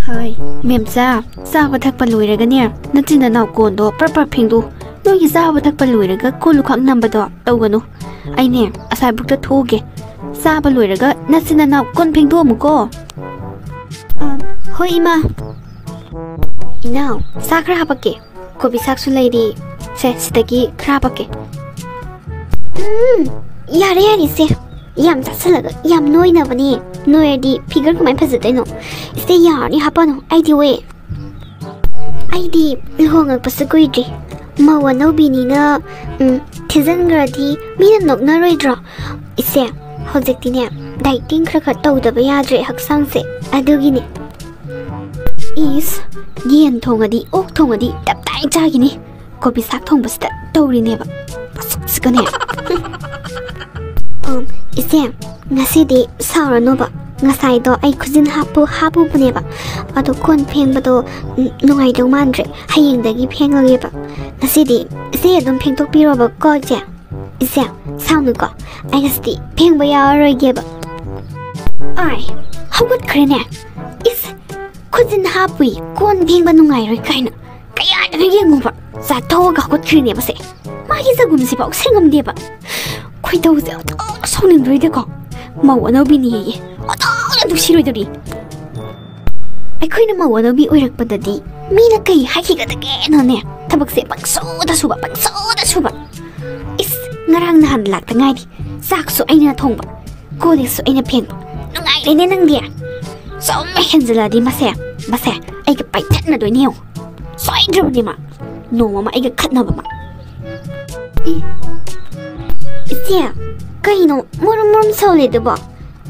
Hai, memsa, sawa thak paluiraga ne, natina naw kondo par phingdu. Nogi sawa thak paluiraga kulu khak nambado tawganu. Ai ne, asai bukta thoge. Sawa luiraga natina naw kon phingdu amuko. Hoi ima. Now, sakra hapake. Kobi saksu lady. Se sitagi krapake. Yare yare se. Yam tasalaga yam noi na bani. Noi di figure ko mai phazate no. Iste yarni hapano ID we. ID lhongak pasagui di. Mawa no bini na thizangra di mina nok na roidra. Ise hojekti ne dieting khra khat tawdaba yadre haksang se adugi ne. Is yen thongadi ok thongadi tap tai chagini. Kobi sak thongbasita tawri ne ba. Pasuksikane. Ise ngasidi saurano ba. Ngasai do ay kuzin hapu bane ba. Ado kon pheng ba do nungai do mandre hayeng dagi phenglage ba. Ngasidi ise adum pheng tok piro ba ko je. Ise saunu ko ay ngasidi pheng ba ya roi ge ba. Ai hagut krene. Is kuzin hapu kon pheng ba nungai roi kaina. Kaya da yengu ba. Sa to ga hagut krene ba se. Magi sagum si ba sengam de ba. Khoi do se soning roi de ko. Mau ano bini ye. Aduh siroidari. Aikoina mau ano bi oirakpadadi mina kai hakigadaga no ne. Tabak se pangsoda suba. Is ngarang nahan lakta ngai di. Sakso aina thongba. Kolik so aina phengba. Nungai le ne nang dia. So ma henjala di mase ai ga paitat na doi neu. Soidro ni ma. No ma ai ga khatna ba ma. Isia kaino morom sole de ba.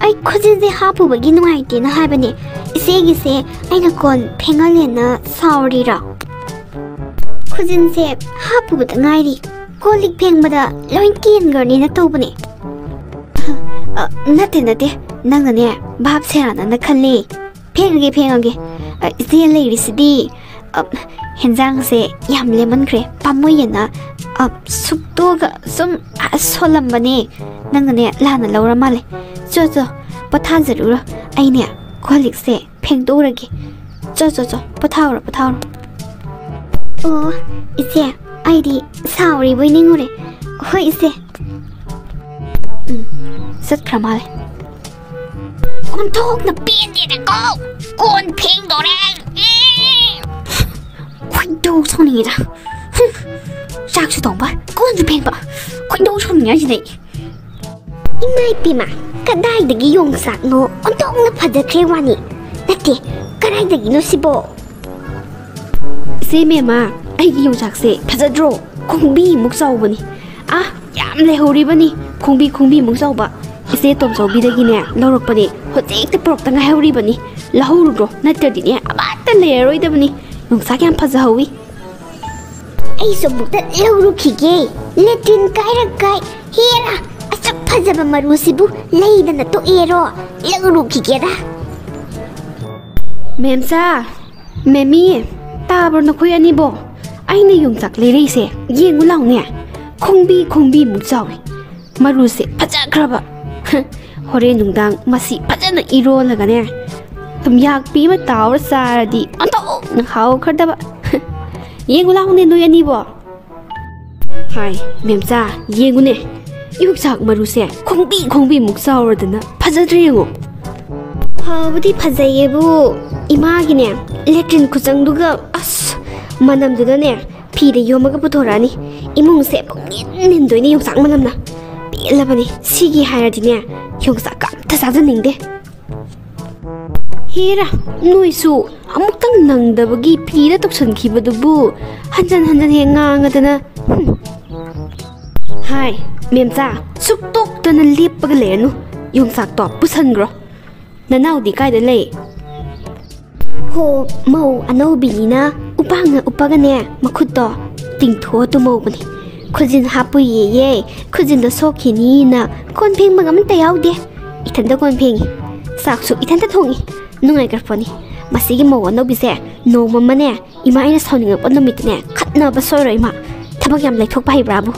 Ai khujinse hapu bagi nungai te na haibane isegi se aina kon phengale na sauri ra khujinse hapu bata ngai ri kolik phengmada loin ken garni na tawbane nate nang ne bab serana na khalle phengage ise leiri sidi henjang se yam lemon kre pamoy na supto ga sum solam bane nang ne lana laura male jo pathan zarura ai ne kolik se pheng do ragi jo pathaura oh ise ai di sauri boining ure hoi ise sat kramale on tok na pin de ko kon pheng do re khoi do soni da sak chu dong ba kon pheng ba khoi do soni ya ji nei imai pima kadai dagi yong sak no ontong na phadakre wani nate kadai dagi no sibo se me ma ai gi yong sak se phajadro khongbi muk saw bani yam le hori bani khongbi muk saw ba ise tom saw bi dagi ne lorok pani hojek te prok ta ngai hori bani lahuru ro natte di ne abata le roi da bani yong sak yam phaja hawi ai so bukta lawru khige letin kai hera Pajaba marusibu leida na to ero lagru kikeda memsa memi tabor na khoy ani bo aina yung sak le reise yengu law ne khongbi mu chawi maruse paja kraba hore nungdang masi paja na iro laga ne tum yak pi ma tawr saradi anto na haw khadaba yengu law ne no ani bo hai memsa yengu ne Yuksak maruse khongbi muk sawradana phajadrengo habudi phajayebu imagine letrin kuchangduga manam dudane phide yomaga puthorani imung se pungin doini yuksak manamna pelabani sigi hairadine yuksak kam thasajaningde hera noisu amuktang nangdabagi phide toksankibadubu hanjan hengangadana hai memsa suktok tana lepaga lenu yung sak to pusangro nanaw di kai de le ho mau ano binina upaga ne makhut to tingtho to mau bani khujin hapu ye khujin da sokhini na kon pheng magam ta yaw de ithan da kon pheng sak su ithan ta thongi nungai kar phoni masigi mau ano bi se no mama ne ima ina sawning on nomit ne khatna ba soroi ma thabak yam lai thok pai bravo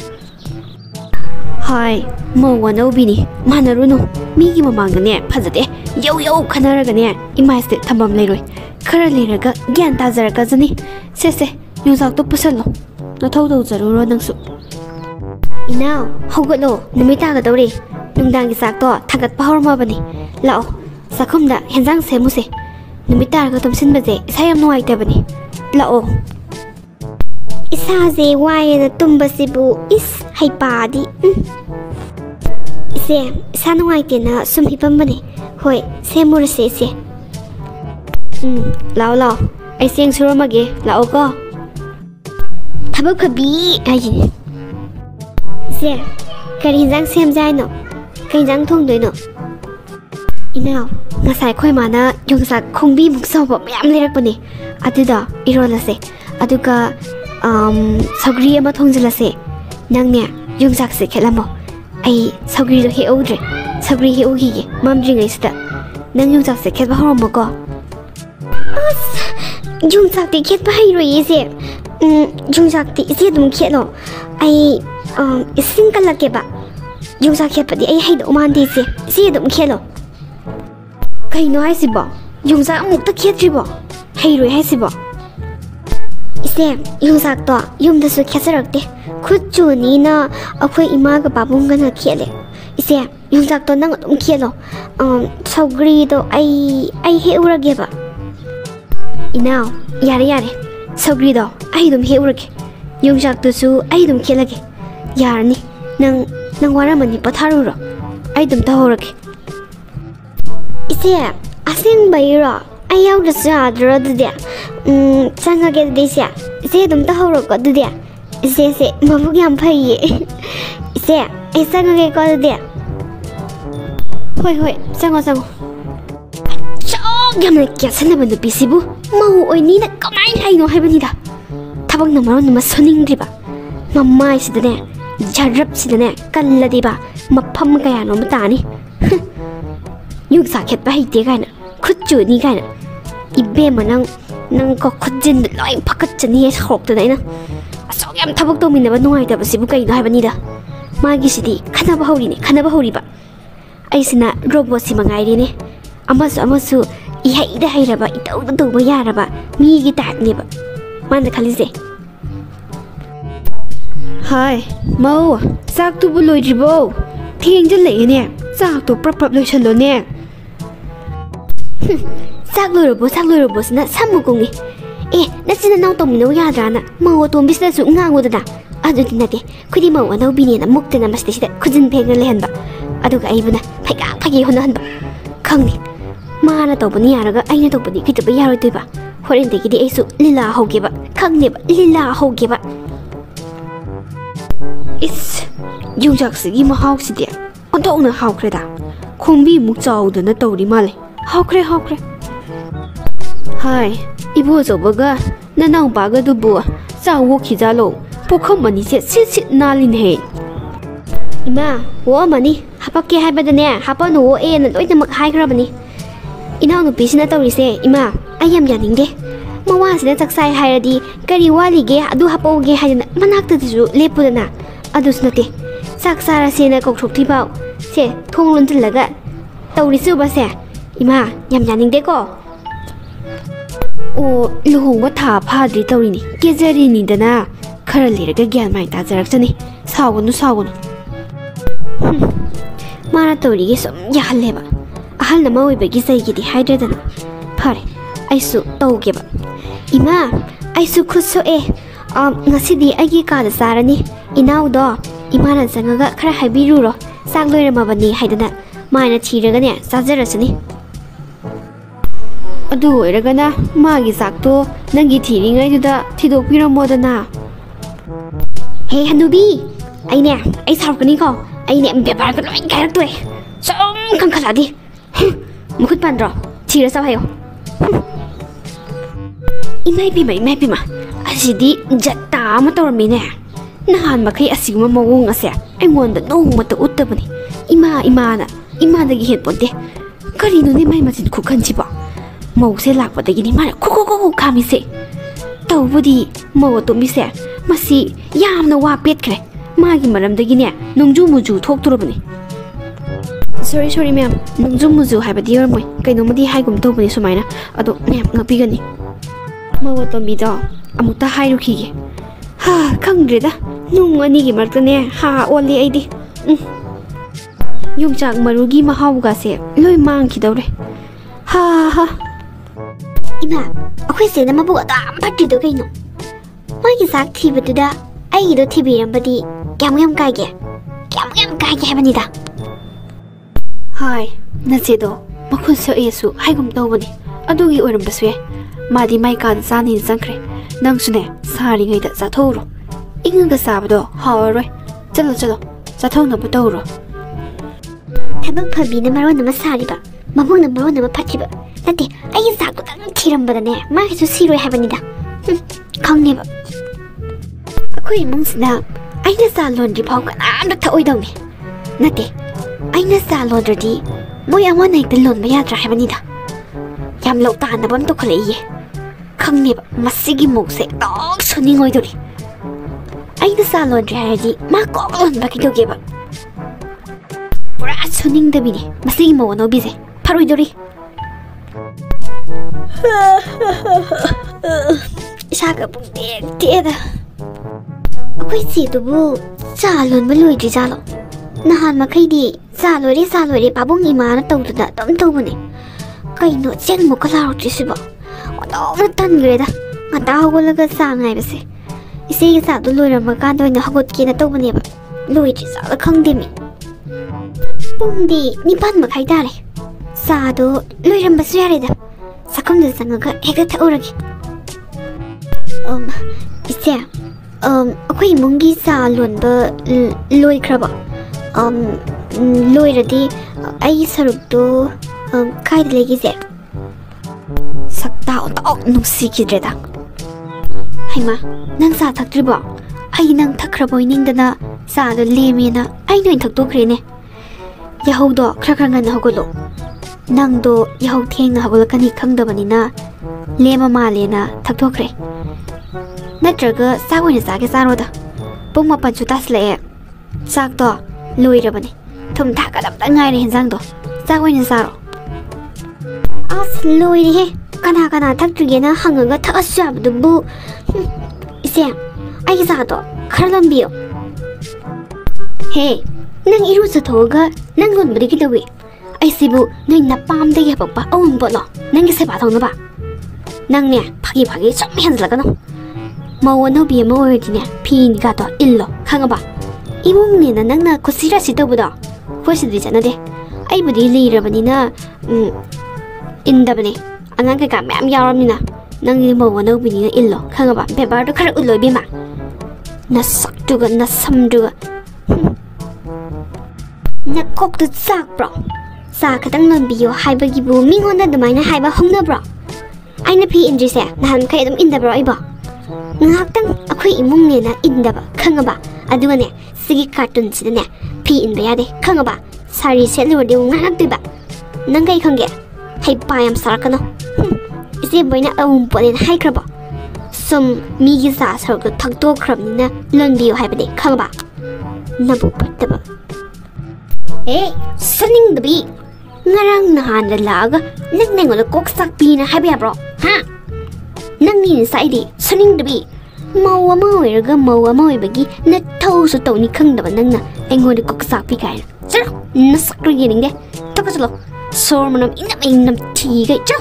Hai, mau wana ubini, mana runo, migi mamanga ne, phajade, yau khanaꯔꯒꯅꯦ ꯏꯃꯥꯏꯁꯦ ꯊꯝꯕꯝ ꯂꯩꯔꯣꯏ khara ꯂꯩꯔꯒ ꯒ꯭ꯌꯥꯟ ꯇꯥꯖꯔꯛꯀꯖꯅꯤ ꯁꯦ ꯌꯣꯡꯆꯥꯛꯇꯣ ꯄꯨꯁꯜꯂꯣ ꯅꯊꯧ ꯇꯧꯖꯔꯨꯔꯣ ꯅꯪꯁꯨ ꯏꯅꯥꯎ ꯍꯧꯒꯠꯂꯣ ꯅꯨꯃꯤꯠ ꯇꯥꯒꯗꯧꯔꯦ ꯅꯨꯡꯗꯥꯡꯒꯤ ꯆꯥꯛꯇꯣ ꯊꯥꯒꯠꯄ ꯍꯧꯔꯝꯃꯕꯅꯤ ꯂꯥꯛꯑꯣ ꯆꯥꯛꯈꯨꯝꯗ ꯍꯦꯟꯖꯥꯡ ꯁꯦꯝꯃꯨꯁꯦ ꯅꯨꯃꯤꯠ ꯇꯥꯔꯒ ꯇꯨꯝꯁꯤꯟꯕꯁꯦ ꯏꯁꯥ ꯌꯥꯝ ꯅꯨꯡꯉꯥꯏꯇꯕꯅꯤ ꯂꯥꯛꯑꯣ 이사제 와이에는 tumba시부 이스 하이파디 이제 사노아이테나 숨 히밤바네 호이 세무르세 이제 라오 아이생 수로마게 라오고 타박파비 아이진 이제 가린장 셈자이노 가린장 통도이노 이나오 ngasai khoi mana yongsak khongbi muksaw ba mayam lerakpani aduda irolase aduga सगरी अमा थोंजलसे नंगने योंजाक से खेलामो आई सगरी दो हेउद्रे सगरी हेउगिगे ममद्रिङैसदा नंग योंजाक से खेलबा हरमको अस योंजाक ते खेलबा हैरोयेसे योंजाक ते इसे दुम खेलो आई इसिं कलकेबा योंजाक खेलपदि आई हैदो मानदेसे इसे दुम खेलो कहिनो हाइसिबो योंजाक अमुक्ता खेत्रिबो हैरोय हाइसिबो इसे योंजाक तो युमदसु खेसरक्ते खुजुनीना अखोय इमागा बाबुंगना खेले इसे योंजाक तो नंग अदुम खेलो सौगरी तो आई हेउरगेबा इनाव यारे सौगरी तो आई दुम हेउरगे योंजाक तोसु आई दुम खेलगे यारनी नंग वारामनी पथारुरो आई दुम तहौरगे इसे असेंग बैरो आई याउदसु आद्रो दुदे चंगागे देसे इसे दुम तहौरको दुदे इसे मबुग याम फैये इसे आई चंगागे को दुदे होय चंगो चोग यामने केसनबा नुपिसिबु मौ ओइनीना कमाइन हाइनो हाइबनिदा थाबक नमरो नम सोनिंग्रिबा मम्माइ सिदने जरब सिदने कल्लदिबा मफम कयानो मतानी युगसा खेतबा हिते गायना खुच्चुनी गायना इबेमा नंग को खुजिन लोइ फकच्चनी सोक्तदा इना असोक याम थबक तोमिनबा नुंगाइतबसिबु कइनो हाइबनिदा मागिसिदि खनाबा हौरिबा आइसिना रोबोट सिमा गाइरेने अमसु इहाइदा हाइरबा इतौदा तौबा यारबा मीगी टाइपनेबा मानदा खलिसे हाय मौ चाक तुबु लोइद्रिबो थेंजल लेने चाक तो प्रप लोइसल्लोने चाक लोइरबोसना सामुगोंगे ए नसिना नाउ तोमिनो याद्राना मौ तोमबिसदासु ngangodana adudi nate khudi mौ अनौबिनेना मुक्तना मस्तेसिदा खुजिन फेंग लेहनबा अदुगा आइबुना फाइगा होनहनबा खंगनि माना तौबनी यारगा आइना तौबनी खितबा यारोइतोइबा होरेनदेगिदि आइसु लीला होगेबा खंगनेबा लीला होगेबा इस योंजाकसिगी महाउसिदि ओंथोंना हाउख्रेदा खोंबी मुक चाउदना तौरि माले हाउख्रे हाय इबो जोबगा ननाउ बागा दुबु चावो खिजालो पोखम मनिसे सिट नालिनहे इमा वो मनी हापके हाइबदने हापनो वो ए न लोइदमक हाइग्रबनी इनाउ नुपिसिना तौरिसे इमा आयम यानिंगे मवासिना चक्साइ हाइरदि करी वालिगे अदु हापोगे हाइना मनाक्तदिसु लेपुदना अदुसनते साक्सारासेना कौथोक्थिबाव से थोंग लोंजलगा तौरिसुबसे इमा याम यानिंगदेको ओ लुहोंबा था फाद्रि तौरिनी केजरिनीदना खरा लेरगा ग्यान माइ ताजरक्चनी सावगनु मारा तौरिगे सम याहल्लेबा ahal na mawibagi saigidi haidradana phare aisu tawgeba ima aisu khutso ngasidi agi kada sarani inaudo imana sangaga khara haibiruro sak loiramabani haidana maina thiraga ne sajarasani adu oiragana magi sakto nangi thiringai duda thidokpiramodana he hanubi ai sarkani ko aine bebar ka loi garak som kangkhaladi mukut pandro thira sa hayo imai pima asidi jatta ma tormine nahan makai asiguma mawung ase aingonda nongmata uttabani ima dagi het ponte karino ne mai machin khukhanchiba mause lakpadagi ni mara ko khamise tawbudi maw tomise masi yamna wa petkre magi maramdagi ne nongju muju thokturubani sorry ma'am. Mungju muju haibadi yormoi. Kainomadi haigum tobani sumaina. Ado ma'am ngapigani. Mawa tombido amukta hairukhige. Ha khangdreda. Nung anigi martane ha oli aidi. Yongchak marugi mahauga se loi mangkhidawre. Ha. Ima, akhoi se namabu adam pattido kaino. Magi sak thibatuda aido thibirambadi kyam kaige. Kyam kaige habanida. Hai, nachedo makhun so esu haigum tobani. Adugi oirambaswe. Madi mai kan sani sangkre. Nangsune sari ngai da sathoro. Inga sabado hawaroi. Chalo. Sathong na butawro. Thabak phabina maron nama sariba. Mamung na maron nama pathiba. Nate, ai sak dang thirambadane ma hisu siroi habanida. Khangneba. Akhoi mungsna aina sa laundry phau kana amda thaoi dawni. Nate, aina sa laundry moi amwa nai ta lon ba yadra habanida. Yam lo ta na bam to khalaiye. Khangneba masigi mukse dog suningoi dori. Aina sa laundry haji ma kok lon ba kidogeba. Pura suningdabini masigi mo no bize. Paroi dori. Isaga pung te da. Akhoi si tubu cha lon ma loi ji jalo. Nahan makhaidi cha loi babung imana tawduda dam tawbune. Kaino chen mo kala ro siba. Odom tan greda. Ngata hogolaga sa ngai bese. Ise sa du loi ram kan doina hogot kina tawbune ba. Loi ji sa khangde mi. Pungdi nipan makhai dare. Sa do loi ram basu yare da. Sakamda sangaga hega thauragi. Ise akhoi mungi sa lon ba loi khraba. Loi radi ai saruk do kai legi se. Sakta otok nusi kidreda. Haima nang sa thaktriba. Ai nang thakraboi ningdana sa do lemina ai noin thaktokrene. Yahaudo khra ngan hogolo. Nang do yahau theng na hagolakani khangdabanina lema malena thakthokre. Natraga sagoina sage saroda. Pung mapan chu tasle. Sak do loirabani. Thum thakadam ta ngai re hinjang do. Sagoina saro. As loiri he. Kana thaktrigena hangaga thasya abdubu. Ise ai sa do kharlambiyo. Hey, nang iru sa thoga nang lon bari kidawi. Ai sibu nang napam de yapapa awung bolo. Nang se ba thong na ba. Nang ne phagi cham hanzla no. Mawono bi mo werdine pin ga to illo khangaba. Imung ne na nang na kusira sitabuda. Hosidri janade. Ai budi leirabanina indabane. Angang ka ma'am yaramina. Nang ni mawono bi ni illo khangaba. Bebar do khara uloi bi ma. Na saktuga na samduga. Na kok tu sak bro. Sa katang non biyo haiba gibu mingon na dumaina haiba hongna bro. Aina pi indri se nahan kai dum inda bro iba. Ngaktang akhoi imung ne na inda ba khangaba. Aduga ne sigi cartoon sida ne pi inba yade khangaba. Sari se lurde ngak diba. Nang kai khangge. Hai payam sarakano. Ise boina awum polen hai kraba. Sum mi gi sa sar ko thakto khrabni na lon biyo haiba de khangaba. Nabu pattaba. Hey, Suningdabigi. Ngarang nahan la laga nang nengol kok sak pi na haiba bro. Ha. Nang ni sai di Suningdabigi. Mawa bagi na thau su tau ni khangdaba nang na engod kok sak pi kai. Chalo, na sakru yening de. Takachalo. Sor manam inam thi gai cha.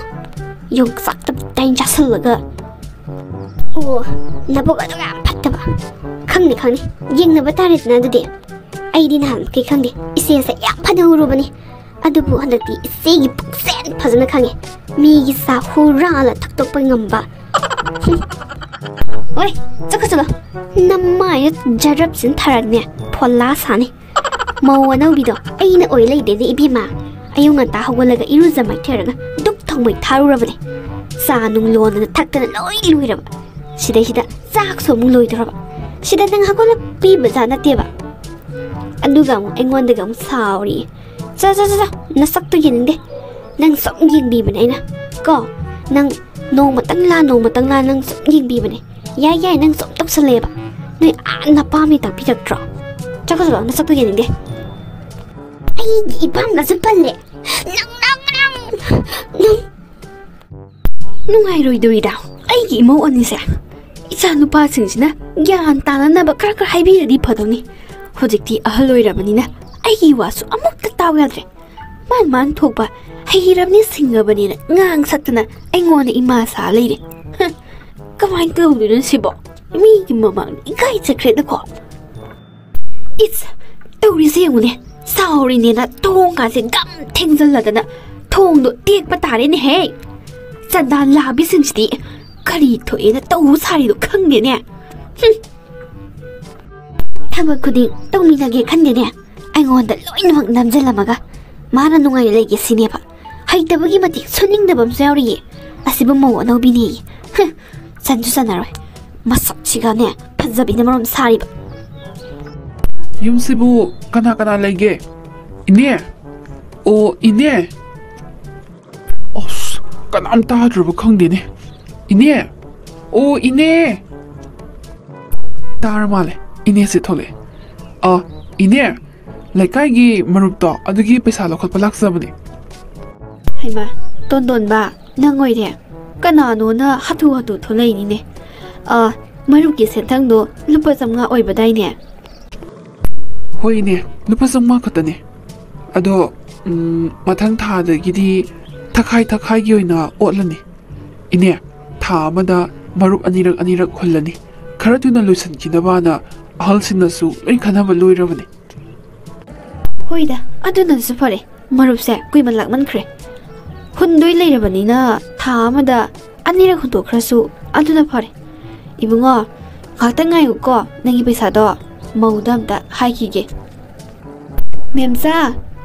Yung sak tap tain cha salaga. Oh, nabu ga ga pattaba. Khangni. Yeng na batare na de. Ai di nahan kai khangde. Ise sa ya phanurubani. Adubu handati isegi puksen phazana khange. Mi gi sa hura la thaktok ngamba. Oi, chakachalo. Namai jarab sin tharane pholla sani. Mawana bido aina oi lei de ibima. Ayung anta hawalaga iruza mai theraga duk thongmai tharurabane. Sa nung lon na thakana loi luiraba. Sida sak so mung loi doraba. Sida nang hagola pi baza na teba. Aduga mo engondaga mo sauri. Sa nasak to yin de. Nang som yin bi bane na. Ko nang no matang la nang som yin bi bane. Yai nang som tok saleba. Noi an na pa mi tak pi tak tro. Chakalo nasak to yin de. Ai ꯑꯩꯒꯤ ꯏꯄꯥꯝꯒꯁꯨ ꯄꯜꯂꯦ ꯅꯪ ꯅꯨꯡꯉꯥꯏꯔꯣꯏꯗꯣꯏꯔꯥ ꯑꯩꯒꯤ ꯏꯃꯧ ꯑꯅꯤꯁꯦ ꯏꯆꯥ ꯅꯨꯄꯥꯁꯤꯡꯁꯤꯅ ꯒ꯭ꯌꯥꯟ ꯇꯥꯅꯅꯕ ꯈꯔ ꯍꯥꯏꯕꯤꯔꯗꯤ ꯐꯗꯧꯅꯤ ꯍꯧꯖꯤꯛꯇꯤ ꯑꯍꯜ ꯑꯣꯏꯔꯕꯅꯤꯅ ꯑꯩꯒꯤ ꯋꯥꯁꯨ ꯑꯃꯨꯛꯇ ꯇꯥꯎ ꯌꯥꯗ꯭ꯔꯦ मान थोपा हईरबनी सिंगबनी ngang sakna aingona ima sa leire kamain tawdun sibo mi gi mamang ikai chakre da ko it's tawri se ngune sauri ne na thong ka se gam thengjal la da thong do tek pa tare ne he chandan la bi sing sti kari thoi na taw sari do khang ne ne thabak kuding tawmi na ge khan ne aingona loinak namjalamaga माना नुंगाई लेगे सिनेबा हाइतबगी मति सुनिंगदबम जावरी असिबो मौ अनौबिनी सन्जु सनारोय मसक सिगाने फजबिने मरम सारिबा युमसिबु कना कना लेगे इने ओ इने ओस कनाम ताद्रबो खंगदेने इने ओ इने तार माले इने से थोले इने लेकाइगी मरुपतो अदुगी पैसा लखोटपा लाक्सबनी हाइमा तोंदोनबा नंगोइरे कनानोना हाथु हाथु थोलैनिने मरुपकी सेंथंगदो लुपा जमगा ओइबदाइने होइने लुपा जमगा खतने अदो मथंग थादगिदी थखाई थखाइगी ओइना ओटलनी इने था अमदा मरुप अनिरक हुल्लनी खरा तुना लुसनकिदबाना अहलसिनसु लोइ खनाबा लोइरबनी होइदा अदुनसु फरे मरुपसे कुइमन लाकमनख्रे हुन्दोइ लेरबनिना था अमदा अनिरक हुंदोख्रसु अदुना फरे इबुंगो खाक्तंगाइ को नंगी पैसादो मौदमदा हाइकिगे मेमसा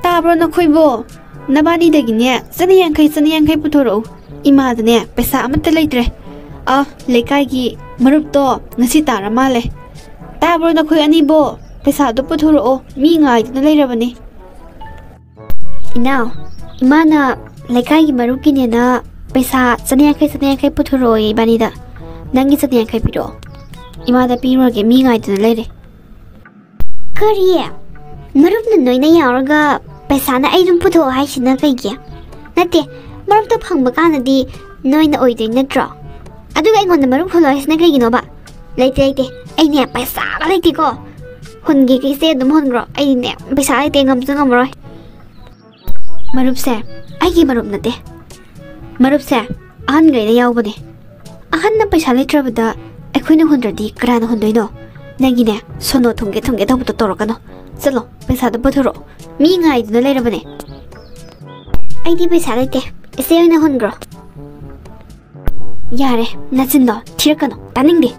ताब्रो नखोइबो नबानिदगिने चनियांखै पुथोरो इमादने पैसा अमत्ता लेत्रे लेकाइगी मरुपतो ngasi tara male ताब्रो नखोइ अनिबो पैसा दो पुथोरो मी ngaidna leirabani इनाव इमाना लेकाइगी मरुकिने ना पैसा चनियांखै पुथोरो इबानिदा नंगी चनियांखै पिरो इमादा पिरोगे मी ngaidna लेरे करिए मरुपना नोइना यावरगा पैसा ना आइदुम पुथो हाइसिना कइगे नते मरुपतो फंगबा कानदी नोइना ओइदै नत्रो अदुगा आइगोंदा मरुप खोलाइसिना कइगिनोबा लेते आइने पैसा लेतेको हुनगे किसे दम हुनग्रो आइने पैसा लेते ngमजो ngमरोय मरुपसे आइगी मरुप नते मरुपसे अहन गैना यावबने अहन पैसा लेत्रबदा अखोइना हुनद्रदी कराना हुनदोइनो नंगिने सोनो थुंगे तबतो तोरकनो चलो पैसा दो पुथोरो मी ngaइदुना लेरबने आइदी पैसा लेते इसे ओइना हुनग्रो यारे नचिंदो थिरकनो तानिंगदे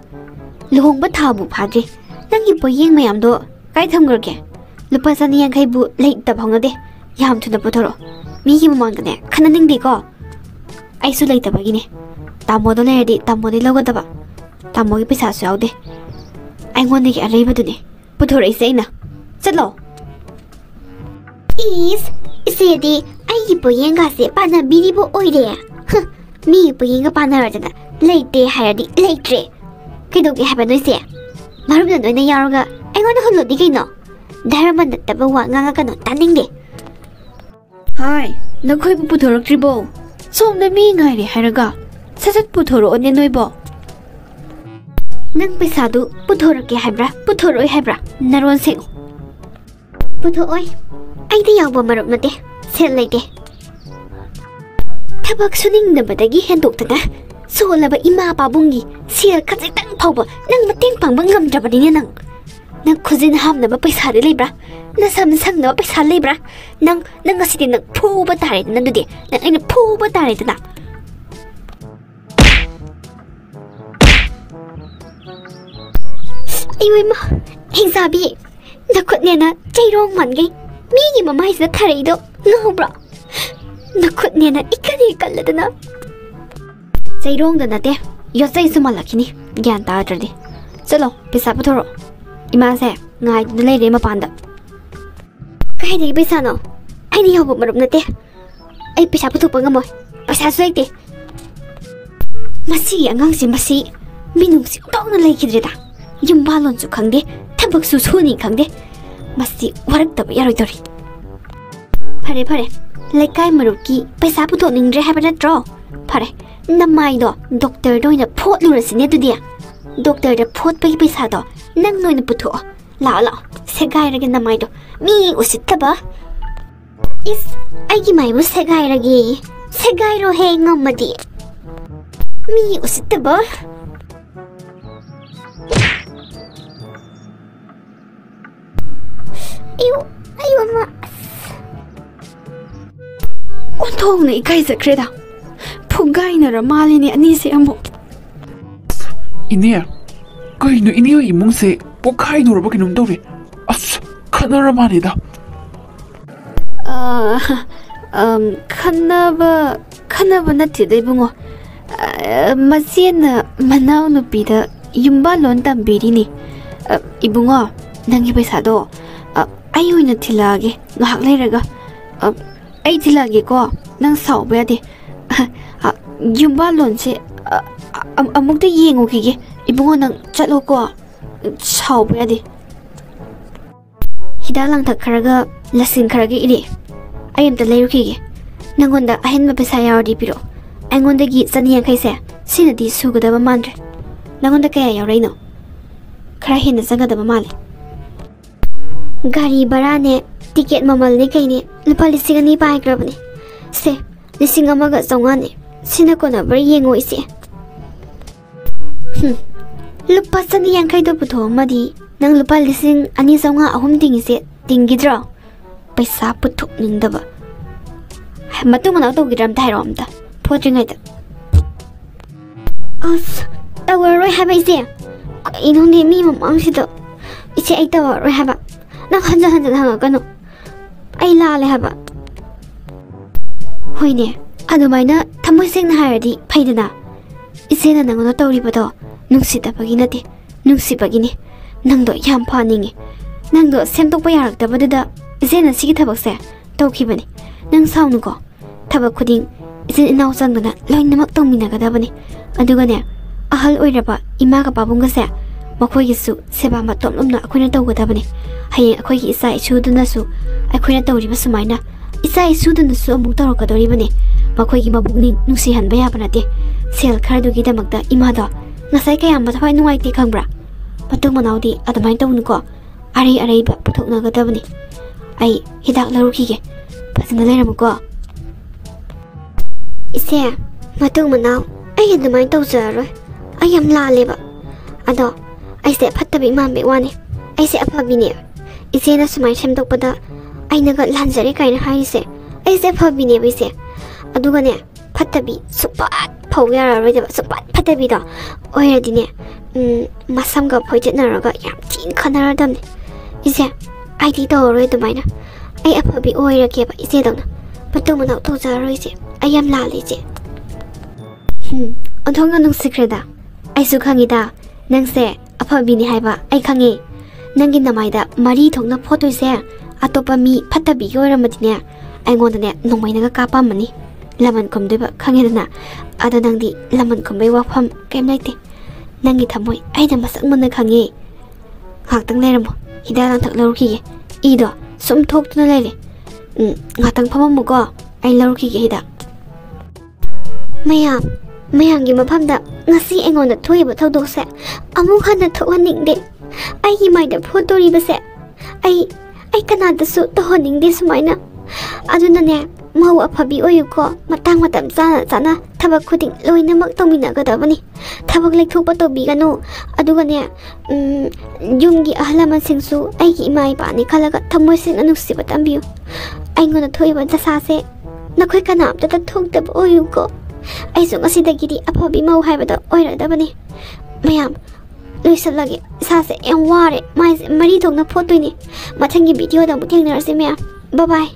लुहोंगबा थाबु फाद्रे नंगी पोयेंग मयामदो काइ थमग्रगे लुपा चनियांखैबु लेइता भंगदे याम थुना पुथोरो मीगी ममांगने खननिंगदेको आइसु लेइतबगिने तामोदो लेरदि तामोदे लगदबा तामोगी पैसासु यावदे आइगोंदगी अरैबदुने पुथोरो इसेना चलो इसेदी आइगी पोयेंगासे पाना बिरिबो ओइरे मी पोयेंगा पानारदना लेइते हायरदि लेइत्रे कइदोगे हाबा नोइसे मरुपना नोइना यारगा आइगोंदा हुल्लोदि कइनो धर्म नत्तबा वा ngangakano तानिंगदे हाय नखोइबु पुथोरक्त्रिबो सोमदा मी ngaire हायरगा ससत पुथोरो ओने नोइबो नंग पैसादु पुथोरके हाइब्रा पुथोरोय हाइब्रा नरोन सेगो पुथोय आइदि यावबा मरुप नते सेल लेते थबक सुनिंगदबदगी हेंदोक्तना सोलबा इमा पाबुंगी सेल खजितंग फावबा नंग मतेंग पांबा ngamdrabadine नंग खुजिन हामनबा पैसा दे लेब्रा न सम संगनबा पैसा लेब्रा नंग ngasiदि नंग फुबा तारे नंदुदि नंग आइना फुबा तारे तना इवेमा हिंसाबी नखुतनेना चैरोंग मनगै मीगी ममाइसदा थारैदो ngobra नखुतनेना इकदि कल्लदना चैरोंगदा नते योचै सुमलखिनी ज्ञान ताद्रदि चलो पैसा पुथोरो इमासे ngaidna leire mapanda kaidi पैसा no आइनि यावबा मरुप नते आइ पैसा पुथोपा ngमोय पैसा सुइते मसी अंगांगसि मसी मिनुंगसि तोंगना लेखिद्रेदा युमबालोनसु खंगदे थबकसु सुनि खंगदे मसी वरक्तबा यारोइदोरि Pare pare, lekai maruki paisa puthokningdre haiba natro. Pare, namaido doctor doina phot lurasine tudia. Doctor da phot pagi paisa do nang noina putho. Lao lao, segai rage namaido. Mi usittaba. Is aigi maibu segai rage. Segai ro he ngamadi. Mi usittaba. Ayo ma. Ontong na ikay sa kreda. Pugay na ramali ni Anise amo. Ine, kayno iniyo imong se pokay duraba kinum dawri. As, kanaramanida. Kanaba natida ibungo. Masina manaw nupida yumba lon tambiri ni. Ibungo, nangi paisado. Ayo na tilage, ngahak layraga. Ay tilage ko, nang sauba yadi. Yumba lon se, amukta yengo kige. Ibungo nang chalo ko, sauba yadi. Hida lang tak karaga, lasing karaga iri. Ayam ta layru kige. Nangonda ahin mapisa yawardi piro. Angonda gi saniyan kaise, sinadi sugadaba mandre. Nangonda kaya yawaray no. Kara hina sangadaba mali. Gari barane, tiket mamal ni kay ni, lupa lising ani pa ikrab ni. Se, lising amaga zonga ni, sinako na bari yengo isi. Lupa saniyan kay do puto madi, nang lupa lising ani zonga ahum ting isi, tinggidraw. Paisa puto nindaba. Matung manaw to gidram tayo amta, potring ay ta. As, tawaroy haba isi. Inong di mi mamang sito. Isi ay tawaroy haba. Nang hanjan-hanjan hangagano. Ay lale haba. Hoyne, adumayna tamoy seng na haradi paydana. Isi na nangono tawribado, nungsidabagi nati, nungsibagi ni. Nangdo yam paningi. Nangdo semtokpa yaraktabadada, isi na sige tabakse, tawkibani. Nang saunu ko, tabak kuding, isi inaw sangdana, loy namak tongminagadabani. Adugane, ahal oiraba, imaga babungase, makoygisu seba matomlumna akoina tawgadabani. Hayeng akoygi isa isudunasu akoina tawriba sumaina isa isudunasu amuk tawrakadoribani. Makoygi mabukning nungsihanba yaba nate. Sel kharadugidamakta imada ngasai kayam mathawai nungaite khangbra. Matung manawdi adamain tawnuko. Araiba puthoknagadabani. Ai hidak larukige. Phajana leiramuko. Ise, matung manaw ai adamain tawjaroi. Ai yam laleba. Ado, ai se phattabi mambe wani. Ai se aphabini. Ise na sumai semdokpada ai naga lanjare kaina haise. Ai se aphabini bise. Adugane phattabi supat phawya roidaba supat phattabi da. Oiradine masamga phoijatnaraga yam tin khanaradamne. Ise ai ti tawroi dumaina. Ai aphabi oirakeba ise dawna. Patumana tawjaroi se. Ai yam lali se. Onthonga nung sikreda. Ai su khangida. Nangse aphabini haiba ai khangi. Nangi namaida mari thongna photo se atopa mi phatabi yoramadine aingodane nongmainaga kapamani laman komdeba khangedana ada nangdi laman kombai wafam kem laite nangi thamoi aina masak munna khangi haktang leramo hidalang thak lawrki ido sum thoktuna lele ngatang phamamuko ai lawrki ge hida mayamgi mafamda ngasi engonda thoiba thawdokse amuk hana thokhaningde ai maida photori base ai kanada su tohoning de sumaina aduna ne mau aphabi oyuko matang matam sana thabak khuding loina mak tomina gadabani thabak lekthokpa tobiganu aduga ne yumgi ahlaman singsu ai gi mai pa ni khalaga thamoy sin anuksi batambiu ai ngona thoiba dasase nakhoi kanam ta thoktab oyuko ai su ngasidagidi aphabi mau haibada oiradabani mayam loisalage sase em ware mai mari thokna photoini mathanggi video da mutheng narse me bye bye.